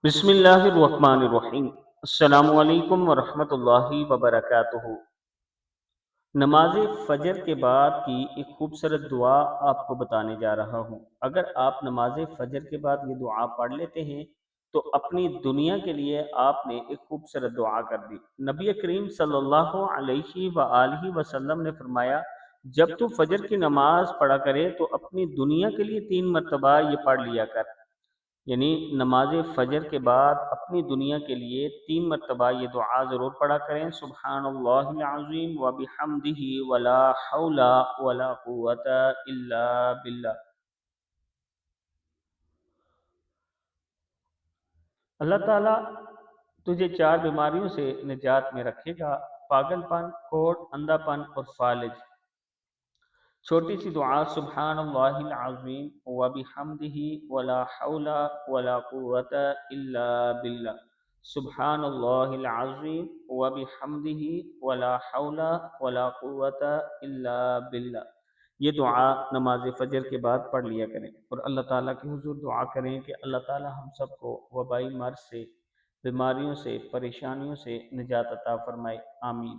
بسم اللہ الرحمن الرحیم۔ السلام علیکم ورحمۃ اللہ وبرکاتہ۔ نماز فجر کے بعد کی ایک خوبصورت دعا آپ کو بتانے جا رہا ہوں۔ اگر آپ نماز فجر کے بعد یہ دعا پڑھ لیتے ہیں تو اپنی دنیا کے لیے آپ نے ایک خوبصورت دعا کر دی۔ نبی کریم صلی اللہ علیہ وآلہ وسلم نے فرمایا، جب تو فجر کی نماز پڑھا کرے تو اپنی دنیا کے لیے 3 مرتبہ یہ پڑھ لیا کر، یعنی نماز فجر کے بعد اپنی دنیا کے لیے 3 مرتبہ یہ دعا ضرور پڑھا کریں، سبحان اللہ العظیم و بحمدہ ولا حول ولا قوت الا باللہ۔ اللہ تعالیٰ تجھے 4 بیماریوں سے نجات میں رکھے گا: پاگل پن، کوڑ، اندھا پن اور فالج۔ چھوٹی سی دعا: سبحان اللہ العظیم و بحمدہ ولا حول ولا قوت الا باللہ۔ سبحان اللہ العظیم و بحمدہ ولا حول ولا قوت الا باللہ۔ یہ دعا نماز فجر کے بعد پڑھ لیا کریں اور اللہ تعالیٰ کے حضور دعا کریں کہ اللہ تعالیٰ ہم سب کو وبائی مرض سے، بیماریوں سے، پریشانیوں سے نجات عطا فرمائے، آمین۔